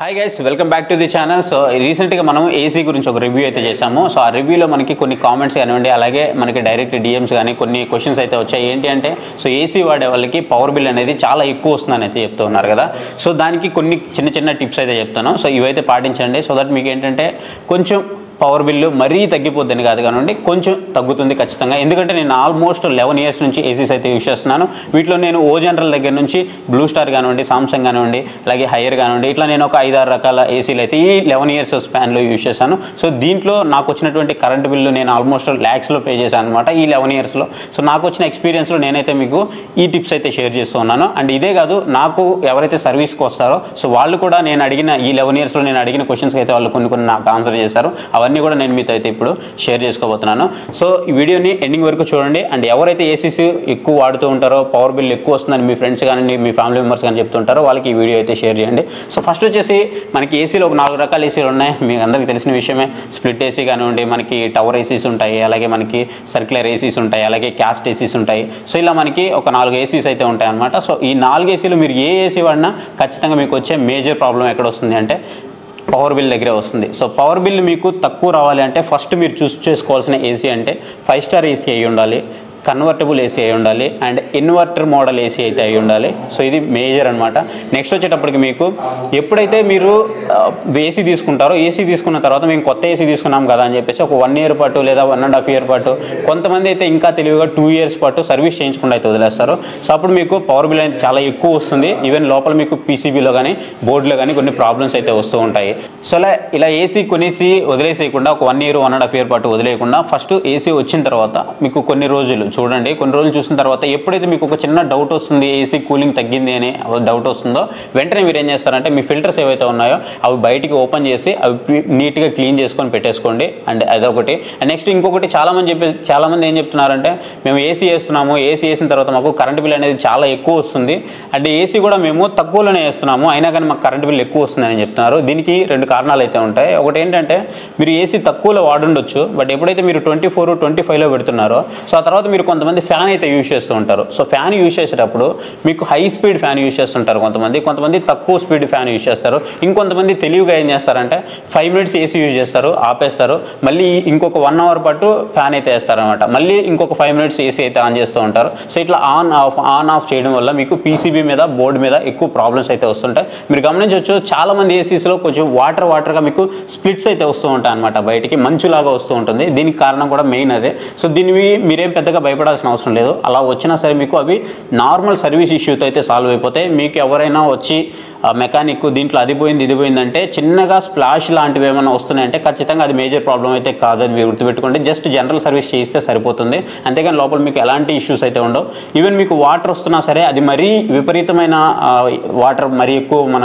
Hi guys, welcome back to the channel. So రీసెంట్గా మనం AC గురించి ఒక రివ్యూ అయితే చేసాము. సో ఆ రివ్యూలో మనకి కొన్ని కామెంట్స్ కానివ్వండి, అలాగే మనకి డైరెక్ట్ డిఎమ్స్ కానీ కొన్ని క్వశ్చన్స్ అయితే వచ్చాయి. ఏంటి అంటే సో ఏసీ వాడే వాళ్ళకి పవర్ బిల్ అనేది చాలా ఎక్కువ వస్తుందని అయితే చెప్తూ ఉన్నారు కదా. సో దానికి కొన్ని చిన్న చిన్న టిప్స్ అయితే చెప్తాను. సో ఇవైతే పాటించండి. సో దట్ మీకు ఏంటంటే కొంచెం పవర్ బిల్లు మరీ తగ్గిపోద్దని కాదు కానివ్వండి, కొంచెం తగ్గుతుంది ఖచ్చితంగా. ఎందుకంటే నేను ఆల్మోస్ట్ 11 years నుంచి ఏసీస్ అయితే యూజ్ చేస్తున్నాను. వీటిలో నేను ఓ జనరల్ దగ్గర నుంచి బ్లూ స్టార్ కానివ్వండి, సామ్సంగ్ కానివ్వండి, అలాగే హైయర్ కానివ్వండి, ఇట్లా నేను ఒక 5-6 రకాల ఏసీలు అయితే ఈ 11 years స్పాన్లో యూజ్ చేశాను. సో దీంట్లో నాకు వచ్చినటువంటి కరెంట్ బిల్లు నేను ఆల్మోస్ట్ ల్యాక్స్లో పే చేశాను అనమాట ఈ 11 yearsలో. సో నాకు వచ్చిన ఎక్స్పీరియన్స్లో నేనైతే మీకు ఈ టిప్స్ అయితే షేర్ చేస్తూ ఉన్నాను. అండ్ ఇదే కాదు, నాకు ఎవరైతే సర్వీస్కి వస్తారో సో వాళ్ళు కూడా నేను అడిగిన ఈ 11 yearsలో నేను అడిగిన క్వశ్చన్స్కి అయితే వాళ్ళు కొన్ని నాకు ఆన్సర్ చేశారు. అవన్నీ కూడా నేను మీతో అయితే ఇప్పుడు షేర్ చేసుకోబోతున్నాను. సో ఈ వీడియోని ఎండింగ్ వరకు చూడండి. అండ్ ఎవరైతే ఏసీస్ ఎక్కువ వాడుతూ ఉంటారో, పవర్ బిల్ ఎక్కువ వస్తుందని మీ ఫ్రెండ్స్ కానీ మీ ఫ్యామిలీ మెంబర్స్ కానీ చెప్తుంటారో వాళ్ళకి ఈ వీడియో అయితే షేర్ చేయండి. సో ఫస్ట్ వచ్చేసి మనకి ఏసీలో ఒక 4 రకాల ఏసీలు ఉన్నాయి. మీకు అందరికీ తెలిసిన విషయమే. స్ప్లిట్ ఏసీ కానివ్వండి, మనకి టవర్ ఏసీస్ ఉంటాయి, అలాగే మనకి సర్క్యులర్ ఏసీస్ ఉంటాయి, అలాగే క్యాస్ట్ ఏసీస్ ఉంటాయి. సో ఇలా మనకి ఒక 4 ఏసీస్ అయితే ఉంటాయి అనమాట. సో ఈ 4 ఏసీలు మీరు ఏ ఏసీ వాడినా ఖచ్చితంగా మీకు వచ్చే మేజర్ ప్రాబ్లం ఎక్కడ వస్తుంది అంటే పవర్ బిల్ దగ్గరే వస్తుంది. సో పవర్ బిల్ మీకు తక్కువ రావాలి అంటే ఫస్ట్ మీరు చూస్ చేసుకోవాల్సిన ఏసీ అంటే 5 స్టార్ ఏసీ అయి ఉండాలి, కన్వర్టబుల్ ఏసీ అయి ఉండాలి, అండ్ ఇన్వర్టర్ మోడల్ ఏసీ అయితే అయి ఉండాలి. సో ఇది మేజర్ అనమాట. నెక్స్ట్ వచ్చేటప్పటికి మీకు ఎప్పుడైతే మీరు ఏసీ తీసుకుంటారో, ఏసీ తీసుకున్న తర్వాత మేము కొత్త ఏసీ తీసుకున్నాం కదా అని చెప్పేసి ఒక 1 year పాటు లేదా 1.5 year పాటు, కొంతమంది అయితే ఇంకా తెలివిగా 2 years పాటు సర్వీస్ చేయించకుండా అయితే వదిలేస్తారు. సో అప్పుడు మీకు పవర్ బిల్ అనేది చాలా ఎక్కువ వస్తుంది. ఈవెన్ లోపల మీకు పీసీబీలో కానీ బోర్డులో కానీ కొన్ని ప్రాబ్లమ్స్ అయితే వస్తూ ఉంటాయి. సో ఇలా ఏసీ కొనేసి వదిలేసేయకుండా ఒక 1 year 1.5 year పాటు వదిలేయకుండా ఫస్ట్ ఏసీ వచ్చిన తర్వాత మీకు కొన్ని రోజులు చూడండి. కొన్ని రోజులు చూసిన తర్వాత ఎప్పుడైతే మీకు ఒక చిన్న డౌట్ వస్తుంది, ఏసీ కూలింగ్ తగ్గింది అని డౌట్ వస్తుందో వెంటనే మీరు ఏం చేస్తారంటే మీ ఫిల్టర్స్ ఏవైతే ఉన్నాయో అవి బయటికి ఓపెన్ చేసి అవి నీట్గా క్లీన్ చేసుకొని పెట్టేసుకోండి. అండ్ అదొకటి. అండ్ నెక్స్ట్ ఇంకొకటి చాలామంది ఏం చెప్తున్నారంటే మేము ఏసీ వేస్తున్నాము, ఏసీ వేసిన తర్వాత మాకు కరెంట్ బిల్ అనేది చాలా ఎక్కువ వస్తుంది, అంటే ఏసీ కూడా మేము తక్కువలోనే వేస్తున్నాము అయినా కానీ మాకు కరెంట్ బిల్ ఎక్కువ వస్తుందని చెప్తున్నారు. దీనికి 2 కారణాలు అయితే ఉంటాయి. ఒకటి ఏంటంటే మీరు ఏసీ తక్కువలో వాడుండొచ్చు, బట్ ఎప్పుడైతే మీరు 24, 25లో పెడుతున్నారో సో ఆ తర్వాత మీరు కొంతమంది ఫ్యాన్ అయితే యూజ్ చేస్తూ ఉంటారు. సో ఫ్యాన్ యూజ్ చేసేటప్పుడు మీకు హై స్పీడ్ ఫ్యాన్ యూజ్ చేస్తుంటారు కొంతమంది తక్కువ స్పీడ్ ఫ్యాన్ యూజ్ చేస్తారు. ఇంకొంతమంది తెలివిగా ఏం చేస్తారంటే 5 minutes ఏసీ యూజ్ చేస్తారు, ఆపేస్తారు, మళ్ళీ ఇంకొక 1 hour పాటు ఫ్యాన్ అయితే వేస్తారనమాట, మళ్ళీ ఇంకొక 5 minutes ఏసీ అయితే ఆన్ చేస్తూ ఉంటారు. సో ఇట్లా ఆన్ ఆఫ్ చేయడం వల్ల మీకు పీసీబీ మీద బోర్డు మీద ఎక్కువ ప్రాబ్లమ్స్ అయితే వస్తుంటాయి. మీరు గమనించవచ్చు చాలా మంది ఏసీస్లో కొంచెం వాటర్గా మీకు స్ప్లిట్స్ అయితే వస్తూ ఉంటాయి అనమాట, బయటికి మంచులాగా వస్తూ ఉంటుంది. దీనికి కారణం కూడా మెయిన్ అదే. సో దీనివి మీరేం పెద్దగా భయపడాల్సిన అవసరం లేదు. అలా వచ్చినా సరే మీకు అవి నార్మల్ సర్వీస్ ఇష్యూతో అయితే సాల్వ్ అయిపోతాయి. మీకు ఎవరైనా వచ్చి మెకానిక్ దీంట్లో అది పోయింది ఇది పోయిందంటే చిన్నగా స్ప్లాష్ లాంటివి ఏమైనా వస్తున్నాయంటే ఖచ్చితంగా అది మేజర్ ప్రాబ్లం అయితే కాదని మీరు గుర్తుపెట్టుకోండి. జస్ట్ జనరల్ సర్వీస్ చేయిస్తే సరిపోతుంది, అంతేగాని లోపల మీకు ఎలాంటి ఇష్యూస్ అయితే ఉండవు. ఈవెన్ మీకు వాటర్ వస్తున్నా సరే అది మరీ విపరీతమైన వాటర్, మరీ ఎక్కువ మన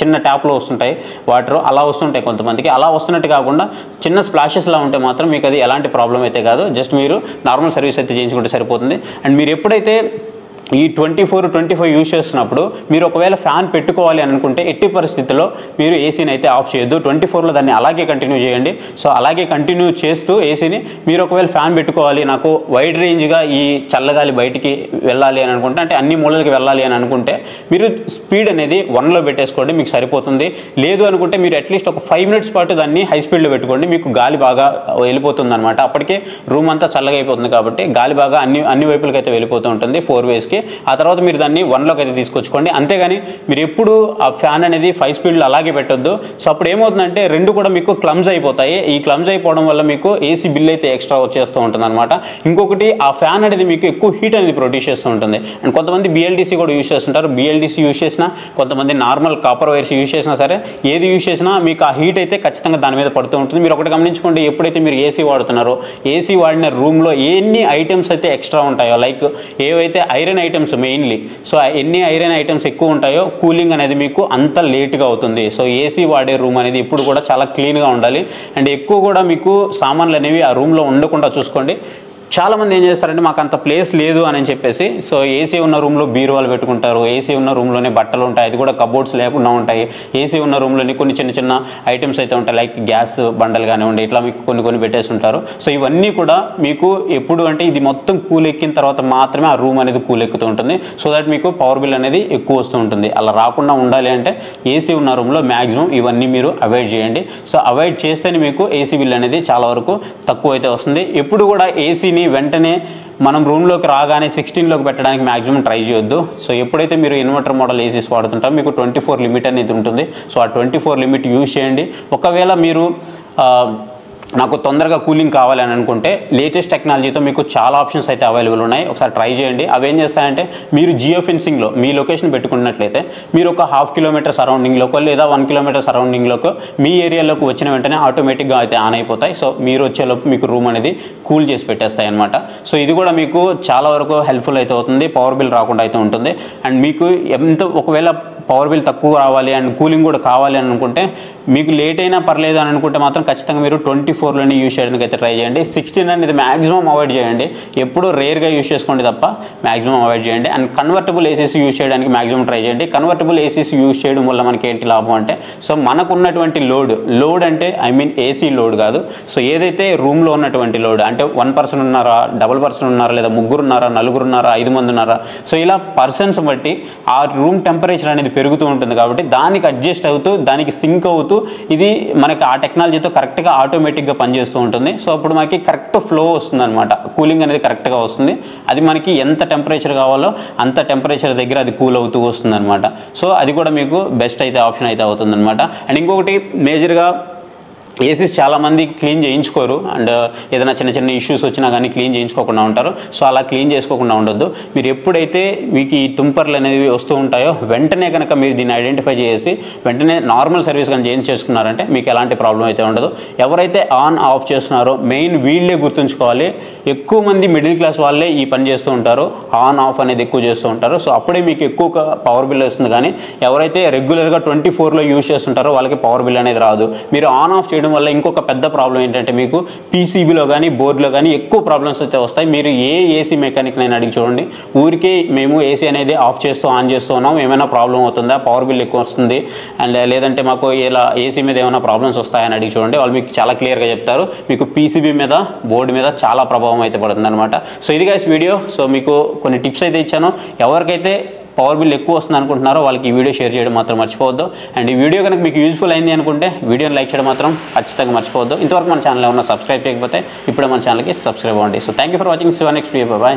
చిన్న ట్యాప్లో వస్తుంటాయి వాటర్, అలా వస్తుంటాయి కొంతమందికి. అలా వస్తున్నట్టు కాకుండా చిన్న స్ప్లాషెస్లా ఉంటే మాత్రం మీకు అది ఎలాంటి ప్రాబ్లం అయితే కాదు. జస్ట్ మీరు నార్మల్ సర్వీస్ అయితే చేయించుకుంటే సరిపోతుంది. అండ్ మీరు ఎప్పుడైతే ఈ 24, 25 యూజ్ చేస్తున్నప్పుడు మీరు ఒకవేళ ఫ్యాన్ పెట్టుకోవాలి అని అనుకుంటే ఎట్టి పరిస్థితుల్లో మీరు ఏసీని అయితే ఆఫ్ చేయొద్దు. 24లో దాన్ని అలాగే కంటిన్యూ చేయండి. సో అలాగే కంటిన్యూ చేస్తూ ఏసీని మీరు ఒకవేళ ఫ్యాన్ పెట్టుకోవాలి, నాకు వైడ్ రేంజ్గా ఈ చల్లగాలి బయటికి వెళ్ళాలి అని అనుకుంటే, అంటే అన్ని మూలలకి వెళ్ళాలి అని అనుకుంటే మీరు స్పీడ్ అనేది 1లో పెట్టేసుకోండి, మీకు సరిపోతుంది. లేదు అనుకుంటే మీరు అట్లీస్ట్ ఒక 5 minutes పాటు దాన్ని హై స్పీడ్లో పెట్టుకోండి, మీకు గాలి బాగా వెళ్ళిపోతుంది అనమాట. అప్పటికే రూమ్ అంతా చల్లగా అయిపోతుంది కాబట్టి గాలి బాగా అన్ని వైపులకి అయితే వెళ్ళిపోతూ ఉంటుంది 4 waysకి. ఆ తర్వాత మీరు దాన్ని 1లోకి అయితే తీసుకొచ్చుకోండి. అంతేగాని మీరు ఎప్పుడు ఆ ఫ్యాన్ అనేది 5 స్పీడ్లో అలాగే పెట్టొద్దు. సో అప్పుడు ఏమవుతుందంటే రెండు కూడా మీకు క్లమ్జ్ అయిపోతాయి. ఈ క్లమ్జ్ అయిపోవడం వల్ల మీకు ఏసీ బిల్ అయితే ఎక్స్ట్రా వచ్చేస్తూ ఉంటుంది అనమాట. ఇంకొకటి ఆ ఫ్యాన్ అనేది మీకు ఎక్కువ హీట్ అనేది ప్రొడ్యూస్ చేస్తూ ఉంటుంది. అండ్ కొంతమంది బిఎల్డిసి కూడా యూజ్ చేస్తుంటారు. బిఎల్డిసి యూజ్ చేసినా, కొంతమంది నార్మల్ కాపర్ వైర్స్ యూజ్ చేసినా సరే, ఏది యూజ్ చేసినా మీకు ఆ హీట్ అయితే ఖచ్చితంగా దాని మీద పడుతూ ఉంటుంది. మీరు ఒకటి గమనించుకోండి, ఎప్పుడైతే మీరు ఏసీ వాడుతున్నారో ఏసీ వాడిన రూమ్లో ఎన్ని ఐటమ్స్ అయితే ఎక్స్ట్రా ఉంటాయో, లైక్ ఏవైతే ఐరన్ ఐటమ్స్ మెయిన్లీ, సో ఎన్ని ఐరన్ ఐటమ్స్ ఎక్కువ ఉంటాయో కూలింగ్ అనేది మీకు అంత లేట్గా అవుతుంది. సో ఏసీ వాడే రూమ్ అనేది ఇప్పుడు కూడా చాలా క్లీన్గా ఉండాలి. అండ్ ఎక్కువ కూడా మీకు సామాన్లు అనేవి ఆ రూమ్లో ఉండకుండా చూసుకోండి. చాలామంది ఏం చేస్తారంటే మాకు అంత ప్లేస్ లేదు అని చెప్పేసి సో ఏసీ ఉన్న రూమ్లో బీరువాలు పెట్టుకుంటారు, ఏసీ ఉన్న రూమ్లోనే బట్టలు ఉంటాయి, అది కూడా కబోర్డ్స్ లేకుండా ఉంటాయి, ఏసీ ఉన్న రూమ్లోని కొన్ని చిన్న చిన్న ఐటమ్స్ అయితే ఉంటాయి, లైక్ గ్యాస్ బండలు కానివ్వండి, ఇట్లా మీకు కొన్ని పెట్టేసి ఉంటారు. సో ఇవన్నీ కూడా మీకు ఎప్పుడు అంటే ఇది మొత్తం కూల్ ఎక్కిన తర్వాత మాత్రమే ఆ రూమ్ అనేది కూల్ ఎక్కుతూ ఉంటుంది. సో దట్ మీకు పవర్ బిల్ అనేది ఎక్కువ వస్తూ ఉంటుంది. అలా రాకుండా ఉండాలి అంటే ఏసీ ఉన్న రూమ్లో మ్యాక్సిమం ఇవన్నీ మీరు అవాయిడ్ చేయండి. సో అవాయిడ్ చేస్తేనే మీకు ఏసీ బిల్ అనేది చాలా వరకు తక్కువ అయితే వస్తుంది. ఎప్పుడు కూడా ఏసీని వెంటనే మనం రూమ్లోకి రాగానే 16లోకి పెట్టడానికి మ్యాక్సిమం ట్రై చేయొద్దు. సో ఎప్పుడైతే మీరు ఇన్వర్టర్ మోడల్ ఏసీస్ వాడుతుంటారో మీకు 24 లిమిట్ అనేది ఉంటుంది. సో ఆ 24 లిమిట్ యూజ్ చేయండి. ఒకవేళ మీరు నాకు తొందరగా కూలింగ్ కావాలని అనుకుంటే లేటెస్ట్ టెక్నాలజీతో మీకు చాలా ఆప్షన్స్ అయితే అవైలబుల్ ఉన్నాయి, ఒకసారి ట్రై చేయండి. అవి ఏం చేస్తాయంటే మీరు జియో ఫెన్సింగ్లో మీ లొకేషన్ పెట్టుకున్నట్లయితే మీరు ఒక 1/2 కిలోమీటర్ సరౌండింగ్లోకో లేదా 1 కిలోమీటర్ సరౌండింగ్లోకో మీ ఏరియాలోకి వచ్చిన వెంటనే ఆటోమేటిక్గా అయితే ఆన్ అయిపోతాయి. సో మీరు వచ్చేలోపు మీకు రూమ్ అనేది కూల్ చేసి పెట్టేస్తాయి అనమాట. సో ఇది కూడా మీకు చాలా వరకు హెల్ప్ఫుల్ అయితే అవుతుంది, పవర్ బిల్ రాకుండా అయితే ఉంటుంది. అండ్ మీకు ఎంత ఒకవేళ పవర్ బిల్ తక్కువ రావాలి అండ్ కూలింగ్ కూడా కావాలి అని అనుకుంటే మీకు లేట్ అయినా పర్లేదు అని అనుకుంటే మాత్రం ఖచ్చితంగా మీరు 24లోనే యూజ్ చేయడానికి అయితే ట్రై చేయండి. 16 అనేది మ్యాక్సిమం అవాయిడ్ చేయండి, ఎప్పుడు రేర్గా యూజ్ చేసుకోండి తప్ప మ్యాక్సిమం అవాయిడ్ చేయండి. అండ్ కన్వర్టబుల్ ఏసీస్ యూజ్ చేయడానికి మ్యాక్సిమం ట్రై చేయండి. కన్వర్టబుల్ ఏసీస్ యూజ్ చేయడం వల్ల మనకి ఏంటి లాభం అంటే సో మనకు ఉన్నటువంటి లోడ్ అంటే ఐ మీన్ ఏసీ లోడ్ కాదు, సో ఏదైతే రూమ్లో ఉన్నటువంటి లోడ్ అంటే 1 పర్సన్ ఉన్నారా, డబుల్ పర్సన్ ఉన్నారా, లేదా 3 ఉన్నారా, 4 ఉన్నారా, 5 మంది ఉన్నారా, సో ఇలా పర్సన్స్ బట్టి ఆ రూమ్ టెంపరేచర్ అనేది పెరుగుతూ ఉంటుంది. కాబట్టి దానికి అడ్జస్ట్ అవుతూ దానికి సింక్ అవుతూ ఇది మనకి ఆ టెక్నాలజీతో కరెక్ట్గా ఆటోమేటిక్గా పనిచేస్తూ ఉంటుంది. సో అప్పుడు మనకి కరెక్ట్ ఫ్లో వస్తుంది అనమాట, కూలింగ్ అనేది కరెక్ట్గా వస్తుంది. అది మనకి ఎంత టెంపరేచర్ కావాలో అంత టెంపరేచర్ దగ్గర అది కూల్ అవుతూ వస్తుంది అనమాట. సో అది కూడా మీకు బెస్ట్ అయితే ఆప్షన్ అయితే అవుతుంది అనమాట. అండ్ ఇంకొకటి మేజర్గా ఏసీస్ చాలామంది క్లీన్ చేయించుకోరు అండ్ ఏదైనా చిన్న చిన్న ఇష్యూస్ వచ్చినా కానీ క్లీన్ చేయించుకోకుండా ఉంటారు. సో అలా క్లీన్ చేసుకోకుండా ఉండొద్దు. మీరు ఎప్పుడైతే మీకు ఈ తుంపర్లు అనేవి వస్తూ ఉంటాయో వెంటనే కనుక మీరు దీన్ని ఐడెంటిఫై చేసి వెంటనే నార్మల్ సర్వీస్ కానీ చేంజ్ చేసుకున్నారంటే మీకు ఎలాంటి ప్రాబ్లం అయితే ఉండదు. ఎవరైతే ఆన్ ఆఫ్ చేస్తున్నారో మెయిన్ వీళ్ళే గుర్తుంచుకోవాలి. ఎక్కువ మంది మిడిల్ క్లాస్ వాళ్ళే ఈ పని చేస్తూ ఉంటారు, ఆన్ ఆఫ్ అనేది ఎక్కువ చేస్తూ ఉంటారు. సో అప్పుడే మీకు ఎక్కువ పవర్ బిల్ వస్తుంది. కానీ ఎవరైతే రెగ్యులర్గా 24లో యూజ్ చేస్తుంటారో వాళ్ళకి పవర్ బిల్ అనేది రాదు. మీరు ఆన్ ఆఫ్ చేయడం వల్ల ఇంకొక పెద్ద ప్రాబ్లం ఏంటంటే మీకు పీసీబీలో కానీ బోర్డులో కానీ ఎక్కువ ప్రాబ్లమ్స్ అయితే వస్తాయి. మీరు ఏ ఏసీ మెకానిక్ నేను అడిగి చూడండి, ఊరికే మేము ఏసీ అనేది ఆఫ్ చేస్తూ ఆన్ చేస్తూ ఉన్నాం, ఏమైనా ప్రాబ్లం అవుతుందా, పవర్ బిల్ ఎక్కువ వస్తుంది అండ్ లేదంటే మాకు ఇలా ఏసీ మీద ఏమైనా ప్రాబ్లమ్స్ వస్తాయని అడిగి చూడండి, వాళ్ళు మీకు చాలా క్లియర్గా చెప్తారు. మీకు పీసీబీ మీద బోర్డు మీద చాలా ప్రభావం అయితే పడుతుంది అనమాట. సో ఇది గైస్ వీడియో. సో మీకు కొన్ని టిప్స్ అయితే ఇచ్చాను. ఎవరికైతే పవర్ బిల్ ఎక్కువ వస్తుంది అనుకుంటున్నారో వాళ్ళకి ఈ వీడియో షేర్ చేయడం మాత్రం మర్చిపోవద్దు. అండ్ ఈ వీడియో కనుక మీకు యూజ్ఫుల్ అయింది అనుకుంటే వీడియోని లైక్ చేయడం మాత్రం ఖచ్చితంగా మర్చిపోవద్దు. ఇంతవరకు మన ఛానల్ ఏమన్నా సబ్స్క్రైబ్ చేయకపోతే ఇప్పుడే మన ఛానల్కి సబ్స్క్రైబ్ అవ్వండి. So thank you for watching. Next video. Bye.